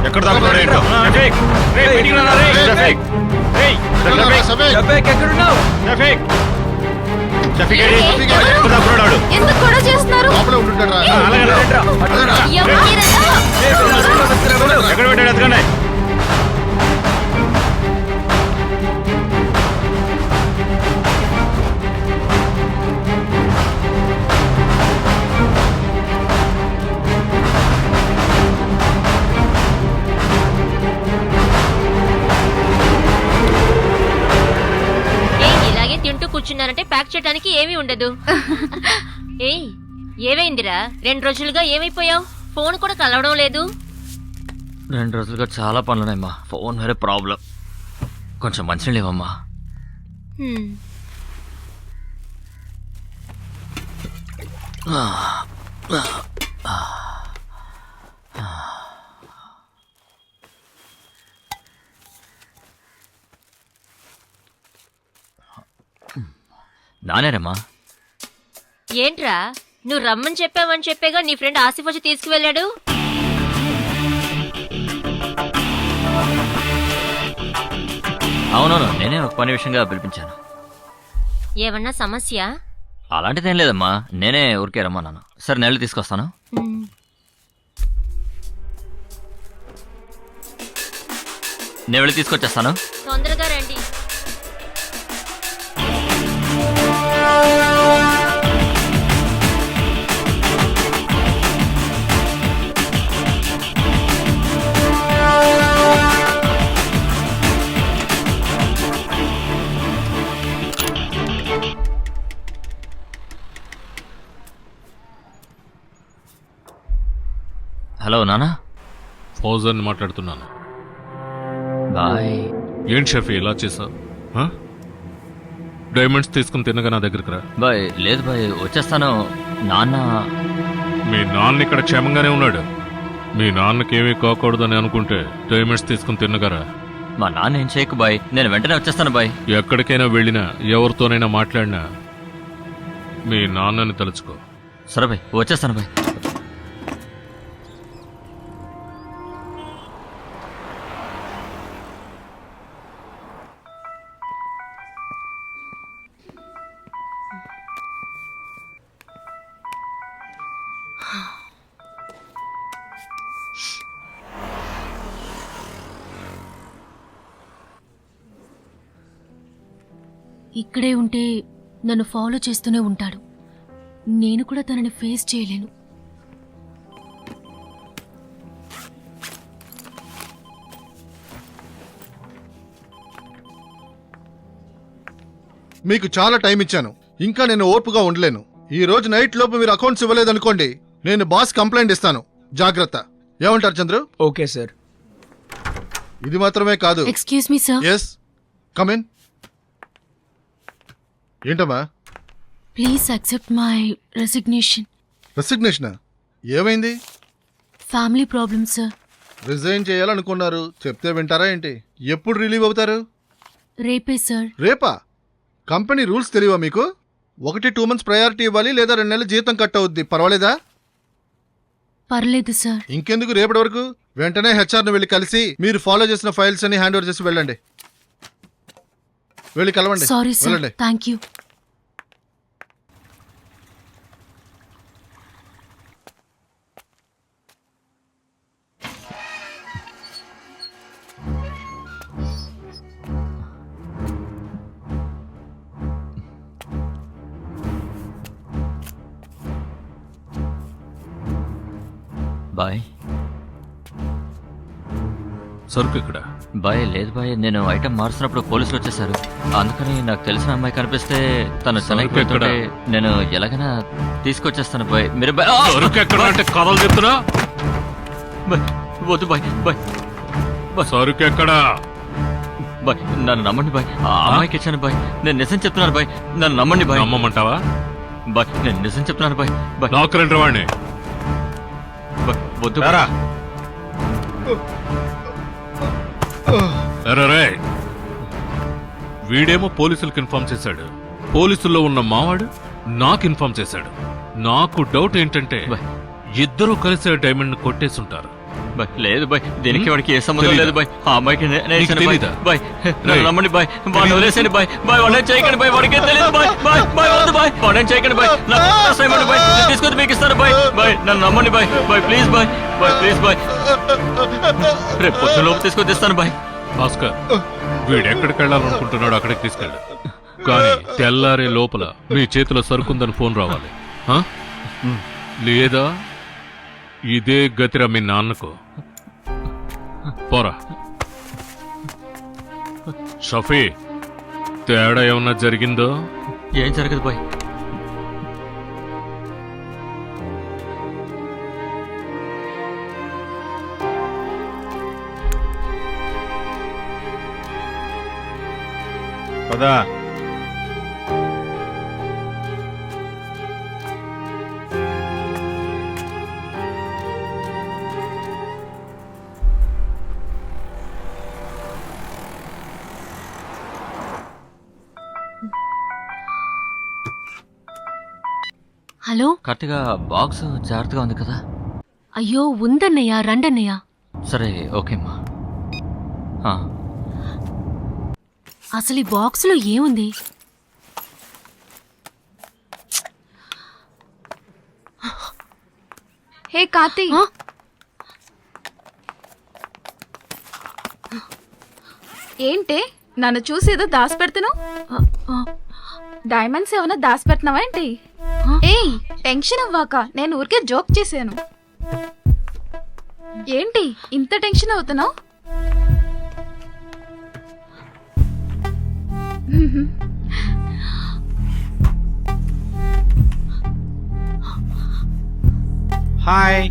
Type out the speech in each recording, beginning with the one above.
ఎక్కడ దాకా ఎందుకు కూడా చేస్తున్నారు? ఎక్కడ పెట్టాడు ఎత్తుకండి. తింటూ కూర్చున్నారంటే ప్యాక్ చేయడానికి ఏమీ ఉండదు. ఏయ్ ఏమైందిరా? 2 రోజులుగా ఏమైపోయావు? ఫోన్ కూడా కలవడం లేదు. 2 రోజులుగా చాలా పనులున్నాయమ్మా. ఫోన్ వేరే ప్రాబ్లం. కొంచెం మంచిగా లేవమ్మా. నానేరమ్మా. ఏంట్రా నువ్వు రమ్మని చెప్పావని చెప్పేగా నీ ఫ్రెండ్ ఆసిఫ్ వచ్చి తీసుకువెళ్ళాడు. అవునవును, నేనే ఒక పని విషయంగా పిలిపించాను. ఏమన్నా సమస్య? అలాంటిదేం లేదమ్మా, నేనే ఊరికే రమ్మన్నాను. సరే నెల తీసుకొస్తాను. నేను వెళ్ళి తీసుకొచ్చేస్తాను. తొందరగా రండి. హలో నానా. ఫౌజన్ మాట్లాడుతున్నాను. బాయ్. ఏంటి షఫీ ఇలా చేసావు? డైమండ్స్ తీసుకుని తిన్నగా నా దగ్గరికి రా. బాయ్. లేదు బాయ్, వచ్చేస్తాను. నాన్న మీ నాన్న ఇక్కడ క్షేమంగానే ఉన్నాడు. మీ నాన్నకేమీ కాకూడదని అనుకుంటే డైమండ్స్ తీసుకుని తిన్నగారా. మా నాన్న ఏం చేయకు బాయ్, నేను వెంటనే వచ్చేస్తాను బాయ్. ఎక్కడికైనా వెళ్ళినా ఎవరితోనైనా మాట్లాడినా మీ నాన్నని తలుచుకో. సరే బాయ్, వచ్చేస్తాను బాయ్. ఇక్కడే ఉంటే నన్ను ఫాలో చేస్తూనే ఉంటాడు. నేను కూడా తనని ఫేస్ చేయలేను. మీకు చాలా టైం ఇచ్చాను, ఇంకా నేను ఓర్పుగా ఉండలేను. ఈ రోజు నైట్ లోపు మీరు అకౌంట్స్ ఇవ్వలేదనుకోండి, నేను బాస్ కంప్లైంట్ ఇస్తాను. జాగ్రత్త. ఏమంటారు చంద్రు? Okay sir. ఇది మాత్రమే కాదు. Excuse me sir. Yes come in. ఏంటమ్మా? Please accept my resignation. రెసిగ్నేషనా? ఏమైంది? Family problem sir. రిజైన్ చేయాలనుకున్నారు, చెప్తే వింటారా ఏంటి? ఎప్పుడు రిలీవ్ అవుతారు? రేపే సార్. రేపా? కంపెనీ రూల్స్ తెలియవా మీకు? 1-2 months ప్రయారిటీ ఇవ్వాలి, లేదా 2 నెలలు జీతం కట్ అవుద్ది. పర్వాలేదా? పర్లేదు సార్. ఇంకెందుకు రేపటి వరకు? వెంటనే హెచ్ఆర్ను వెళ్ళి కలిసి మీరు ఫాలో చేసిన ఫైల్స్ అని హ్యాండ్ ఓవర్ చేసి వెళ్ళండి. వెళ్ళి కలవండి. Sorry sir. Thank you. Bye. సరుకు ఇక్కడ. బాయ్ లేదు బాయ్, నేను ఐటమ్ మారుస్తున్నప్పుడు పోలీసులు వచ్చేసారు. అందుకని నాకు తెలిసిన అమ్మాయి కనిపిస్తే తను చెన్నైకి నేను ఎలాగైనా తీసుకొచ్చేస్తాను బాయ్. మీరు సరుకు ఎక్కడ అంటే కథలు చెప్తున్నా? వద్దు బాయ్. బాయ్ సరుకు ఎక్కడా? బాయ్ నన్ను నమ్మండి బాయ్. ఆ అమ్మాయికి ఇచ్చాను బాయ్. నేను నిజం చెప్తున్నాను బాయ్, నన్ను నమ్మండి బాయ్. నమ్మమంటావా? బాయ్ నేను నిజం చెప్తున్నాను బాయ్. బాయ్ నాకు రెండు వాడిని వద్దు. వీడేమో పోలీసులకు ఇన్ఫార్మ్ చేశాడు, పోలీసుల్లో ఉన్న మావాడు నాకు ఇన్ఫార్మ్ చేశాడు. నాకు డౌట్ ఏంటంటే ఇద్దరూ కలిసి డైమండ్ కొట్టేసుంటారు. బాయ్ లేదు బాయ్ దీనికి వాడికి ఏ సంబంధం తెలీదా? లేదు బాయ్ ఆ అమ్మాయికి నేను నీకు ఇచ్చాను బాయ్ తెలీదా? బాయ్ నన్ను రేయ్. నమ్మండి బాయ్ వాడిని వదిలేసేయండి బాయ్ బాయ్ వాడిని చేయకండి బాయ్ వాడికి ఏం తెలియదు బాయ్ బాయ్ బాయ్ వద్దు బాయ్ వాడిని చేయకండి బాయ్ నాకు అసైన్మెంట్ బాయ్ నేను తీసుకొచ్చి మీకు ఇస్తాను బాయ్ బాయ్ నన్ను నమ్మండి bye bye please bye bye please bye రేపు పొద్దున లోపు తీసుకొచ్చి ఇస్తాను బాయ్ భాస్కర్ వీడు ఎక్కడికి వెళ్ళాలనుకుంటున్నాడు అక్కడికి తీసుకెళ్ళు కానీ తెల్లారే లోపల మీ చేతిలో సరుకుందని ఫోన్ రావాలి ఆ? లేదా ఇదే గతిరా మీ నాన్నకు పోరా షఫీ తేడా ఏమన్నా జరిగిందో ఏం జరగదు బాయ్ పదా హలో కరెక్ట్గా బాక్స్ జాగ్రత్తగా ఉంది కదా అయ్యో ఉందన్నయ్య రండన్నయ్య. సరే ఓకే అమ్మా అసలు ఈ బాక్సులో ఏముంది? హే కార్తీ, ఆ? ఏంటే నన్ను చూసి ఏదో దాసి పెడుతున్నావు? ఆ, ఆ, డైమండ్స్ ఏమైనా దాసి పెట్టినావా ఏంటి? ఆ? ఏయ్ టెన్షన్ అవ్వాక, నేను ఊరికే జోక్ చేశాను. ఏంటి ఇంత టెన్షన్ అవుతున్నావు? హాయ్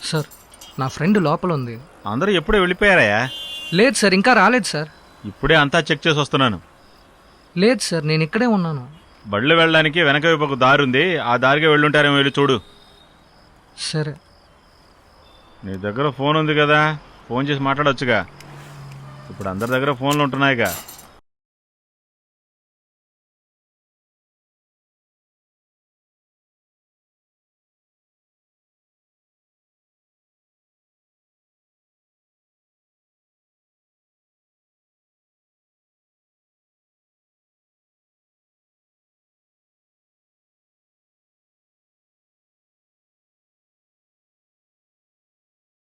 సార్ నా ఫ్రెండ్ లోపల ఉంది. అందరూ ఎప్పుడే వెళ్ళిపోయారయ్యా? లేదు సార్, ఇంకా రాలేదు సార్. ఇప్పుడే అంతా చెక్ చేసి వస్తున్నాను. లేదు సార్, నేను ఇక్కడే ఉన్నాను. బళ్ళు వెళ్ళడానికి వెనక వైపు ఒక దారి ఉంది, ఆ దారిగా వెళ్ళుంటారేమో, వెళ్ళి చూడు. సరే. నీ దగ్గర ఫోన్ ఉంది కదా, ఫోన్ చేసి మాట్లాడొచ్చుగా. ఇప్పుడు అందరి దగ్గర ఫోన్లు ఉంటున్నాయిగా.